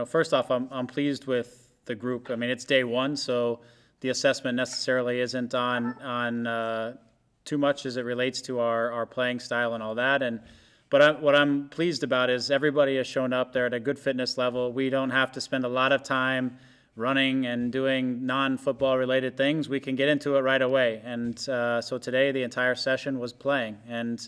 First off, I'm pleased with the group. I mean, it's day one, so the assessment necessarily isn't on too much as it relates to our playing style and all that. But what I'm pleased about is everybody has shown up. They're at a good fitness level. We don't have to spend a lot of time running and doing non-football related things. We can get into it right away. And so today the entire session was playing. And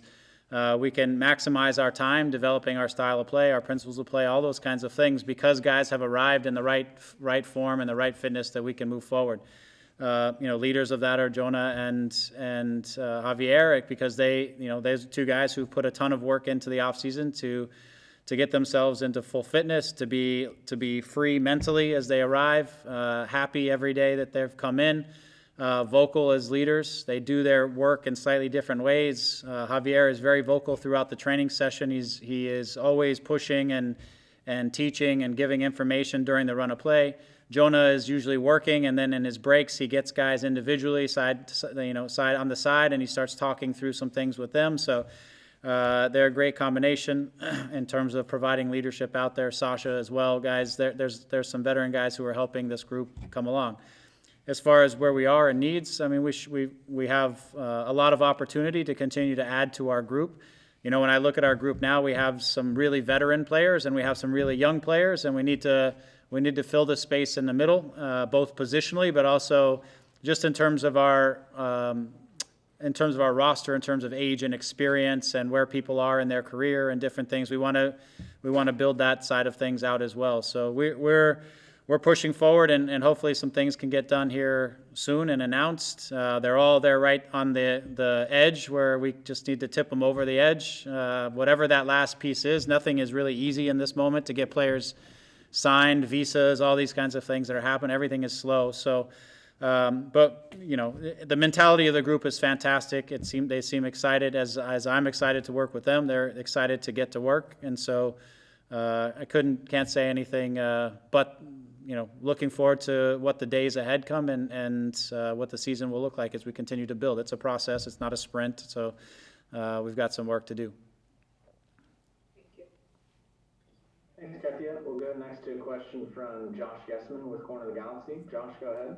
we can maximize our time developing our style of play, our principles of play, all those kinds of things because guys have arrived in the right form and the right fitness that we can move forward. Leaders of that are Jonah and Javier because there's two guys who put a ton of work into the offseason to get themselves into full fitness, to be free mentally as they arrive, happy every day that they've come in, vocal as leaders. They do their work in slightly different ways. Javier is very vocal throughout the training session. He is always pushing and teaching and giving information during the run of play. Jonah is usually working, and then in his breaks, he gets guys individually, side on the side, and he starts talking through some things with them. So they're a great combination in terms of providing leadership out there. Sasha as well, guys. There's some veteran guys who are helping this group come along. As far as where we are in needs, I mean, we have a lot of opportunity to continue to add to our group. When I look at our group now, we have some really veteran players and we have some really young players, and we need to fill the space in the middle, both positionally, but also just in terms of our roster, in terms of age and experience and where people are in their career and different things. We want to build that side of things out as well. So we're pushing forward, and hopefully some things can get done here soon and announced. They're right on the edge where we just need to tip them over the edge. Whatever that last piece is, nothing is really easy in this moment to get players signed, visas, all these kinds of things that are happening. Everything is slow. So, but the mentality of the group is fantastic. They seem excited as I'm excited to work with them. They're excited to get to work, and so I can't say anything but looking forward to what the days ahead come and what the season will look like as we continue to build. It's a process. It's not a sprint. So we've got some work to do. Thanks, Katia. We'll go next to a question from Josh Gessman with Corner of the Galaxy. Josh, go ahead.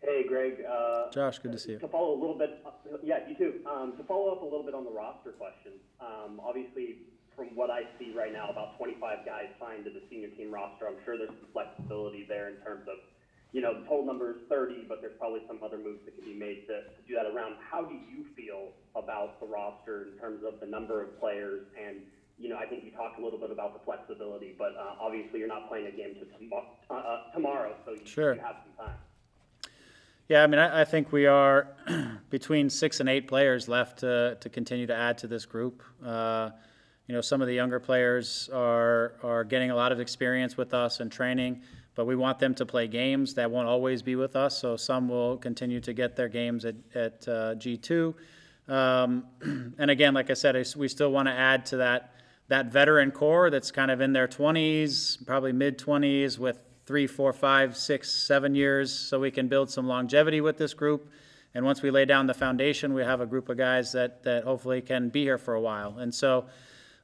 Hey, Greg. Josh, good to see you. To follow a little bit, yeah, you too. To follow up a little bit on the roster question, obviously, from what I see right now, about 25 guys signed to the senior team roster. I'm sure there's some flexibility there in terms of, the total number is 30, but there's probably some other moves that can be made to do that around. How do you feel about the roster in terms of the number of players? And, I think you talked a little bit about the flexibility, but obviously you're not playing a game tomorrow, so you have some time. Yeah, I mean, I think we are between 6 and 8 players left to continue to add to this group. Some of the younger players are getting a lot of experience with us and training, but we want them to play games. That won't always be with us, so some will continue to get their games at G2. And again, like I said, we still want to add to that veteran core that's kind of in their 20s, probably mid-20s, with 3, 4, 5, 6, 7 years, so we can build some longevity with this group. And once we lay down the foundation, we have a group of guys that hopefully can be here for a while. And so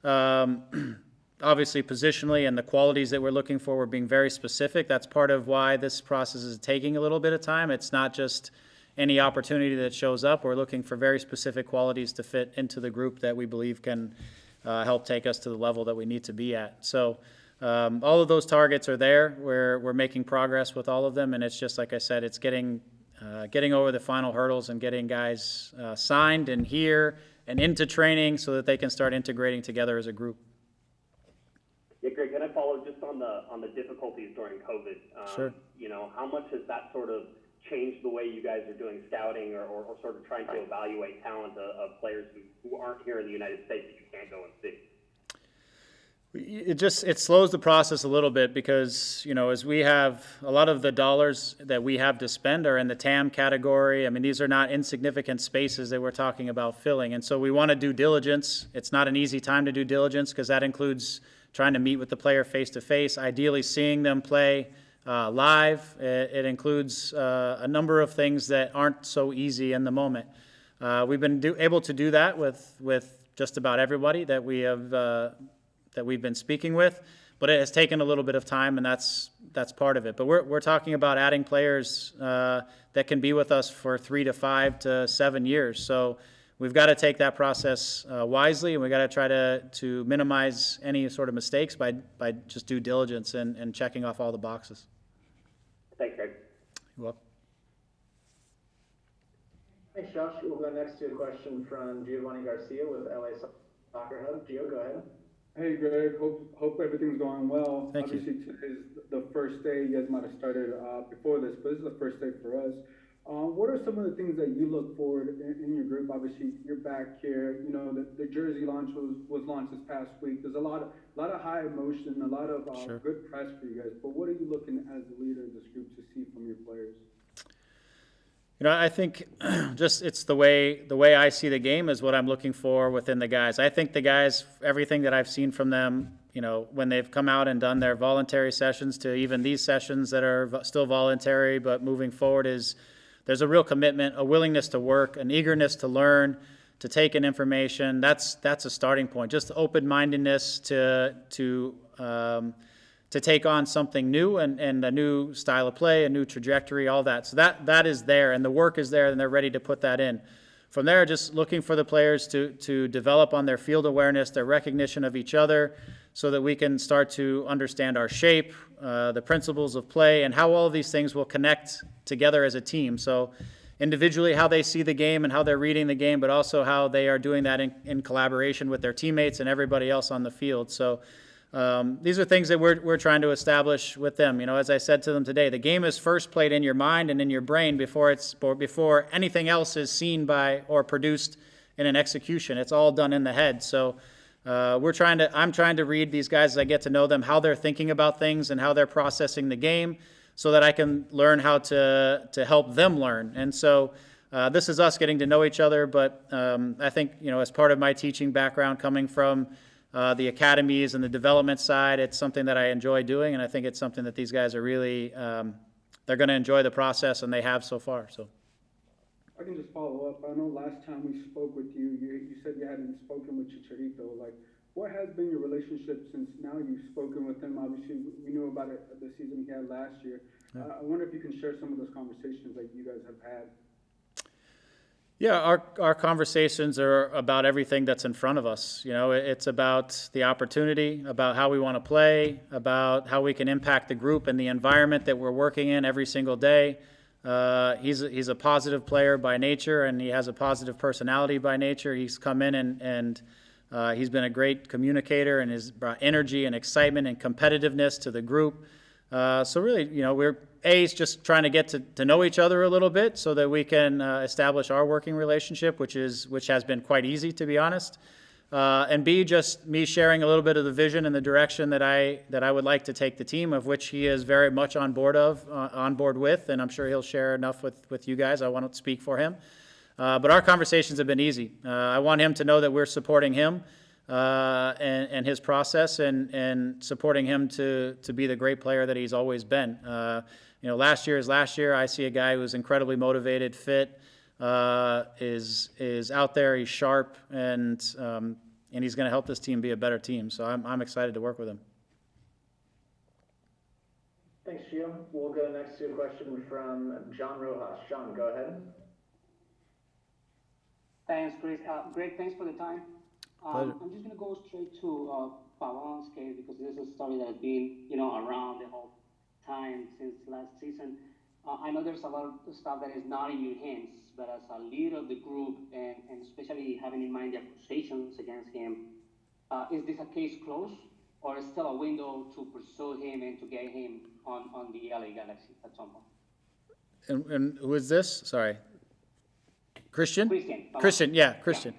obviously positionally and the qualities that we're looking for, we're being very specific. That's part of why this process is taking a little bit of time. It's not just any opportunity that shows up. We're looking for very specific qualities to fit into the group that we believe can help take us to the level that we need to be at. So all of those targets are there. We're making progress with all of them, and it's just like I said, it's getting over the final hurdles and getting guys signed and here and into training so that they can start integrating together as a group. Yeah, Greg, can I follow just on the difficulties during COVID? Sure. How much has that sort of changed the way you guys are doing scouting or sort of trying to evaluate talent of players who aren't here in the United States that you can't go and see? It slows the process a little bit because, as we have a lot of the dollars that we have to spend are in the TAM category. I mean, these are not insignificant spaces that we're talking about filling. And so we want to do diligence. It's not an easy time to do diligence because that includes trying to meet with the player face to face, ideally seeing them play live. It includes a number of things that aren't so easy in the moment. We've been able to do that with just about everybody that we've been speaking with, but it has taken a little bit of time, and that's part of it. But we're talking about adding players that can be with us for 3 to 5 to 7 years. So we've got to take that process wisely, and we've got to try to minimize any sort of mistakes by just due diligence and checking off all the boxes. Thanks, Greg. You're welcome. Thanks, Josh. We'll go next to a question from Vanney Garcia with LA Soccer Hub. Gio, go ahead. Hey Greg, hope everything's going well. Thank you. Obviously today's the first day. You guys might have started before this, but this is the first day for us. What are some of the things that you look forward in your group? Obviously, you're back here. You know, the jersey launch was launched this past week. There's a lot of high emotion, a lot of Sure. good press for you guys. But what are you looking as the leader of this group to see from your players? You know, I think just it's the way I see the game is what I'm looking for within the guys. I think the guys, everything that I've seen from them, you know, when they've come out and done their voluntary sessions to even these sessions that are still voluntary but moving forward, is there's a real commitment, a willingness to work, an eagerness to learn, to take in information. That's a starting point. Just open-mindedness to take on something new and a new style of play, a new trajectory, all that. So that is there, and the work is there, and they're ready to put that in. From there, just looking for the players to develop on their field awareness, their recognition of each other, so that we can start to understand our shape, the principles of play, and how all of these things will connect together as a team. So individually, how they see the game and how they're reading the game, but also how they are doing that in collaboration with their teammates and everybody else on the field. So these are things that we're trying to establish with them. You know, as I said to them today, the game is first played in your mind and in your brain before anything else is seen by or produced in an execution. It's all done in the head. So I'm trying to read these guys as I get to know them, how they're thinking about things and how they're processing the game, so that I can learn how to help them learn. And so this is us getting to know each other. But I think, you know, as part of my teaching background, coming from the academies and the development side, it's something that I enjoy doing, and I think it's something that these guys are really they're going to enjoy the process, and they have so far. So I can just follow up. I know last time we spoke with you, you said you hadn't spoken with Chicharito. Like, what has been your relationship since now you've spoken with him? Obviously, we knew about it the season he had last year. Yeah. I wonder if you can share some of those conversations that you guys have had. yeah, our conversations are about everything that's in front of us. You know, it's about the opportunity, about how we want to play, about how we can impact the group and the environment that we're working in every single day. He's a positive player by nature, and he has a positive personality by nature. He's come in and he's been a great communicator, and has brought energy and excitement and competitiveness to the group. So really, you know, we're just trying to get to know each other a little bit, so that we can establish our working relationship, which has been quite easy, to be honest. And B, just me sharing a little bit of the vision and the direction that I would like to take the team, of which he is very much on board with, and I'm sure he'll share enough with you guys. I won't speak for him. But our conversations have been easy. I want him to know that we're supporting him and his process, and supporting him to be the great player that he's always been. You know, last year is last year. I see a guy who's incredibly motivated, fit, is out there. He's sharp, and he's going to help this team be a better team. So I'm excited to work with him. Thanks, Gio. We'll go next to a question from John Rojas. John, go ahead. Thanks, Chris. Greg, thanks for the time. Pleasure. I'm just going to go straight to Pavon's case, because this is a story that has been, you know, around the whole time since last season. I know there's a lot of stuff that is not in your hands, but as a leader of the group, and especially having in mind the accusations against him, is this a case closed, or is still a window to pursue him and to get him on the LA Galaxy at some point? And who is this? Sorry. Christian? Christian, yeah, Christian.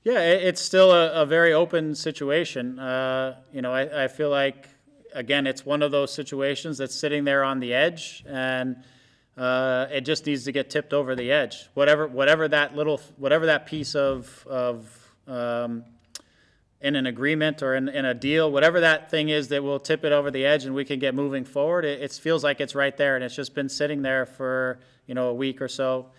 Yeah, it's still a very open situation. You know, I feel like, again, it's one of those situations that's sitting there on the edge, and it just needs to get tipped over the edge. Whatever that piece of in an agreement or in a deal, whatever that thing is that will tip it over the edge and we can get moving forward, it feels like it's right there, and it's just been sitting there for, you know, a week or so.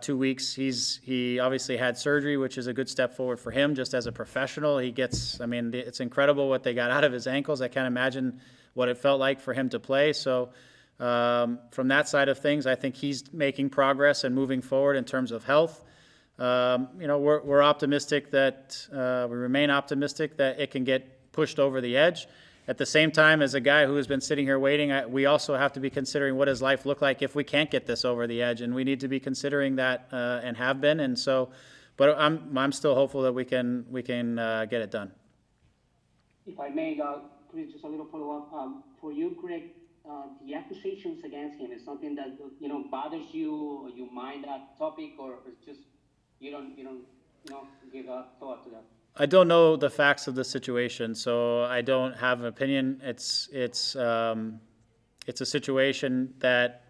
2 weeks. He obviously had surgery, which is a good step forward for him just as a professional. I mean, it's incredible what they got out of his ankles. I can't imagine what it felt like for him to play. So from that side of things, I think he's making progress and moving forward in terms of health. We're optimistic that we remain optimistic that it can get pushed over the edge. At the same time, as a guy who has been sitting here waiting, we also have to be considering what does life look like if we can't get this over the edge, and we need to be considering that and have been. And so, but I'm still hopeful that we can get it done. If I may, Chris, just a little follow-up. For you, Greg, the accusations against him is something that bothers you, or you mind that topic, or it's just you don't give a thought to that. I don't know the facts of the situation, so I don't have an opinion. It's a situation that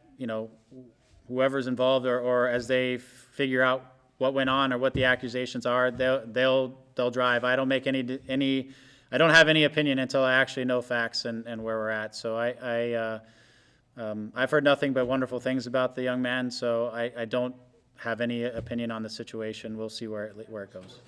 whoever's involved or as they figure out what went on or what the accusations are, they'll drive. I don't make any. I don't have any opinion until I actually know facts and where we're at. So I've heard nothing but wonderful things about the young man. So I don't have any opinion on the situation. We'll see where it goes.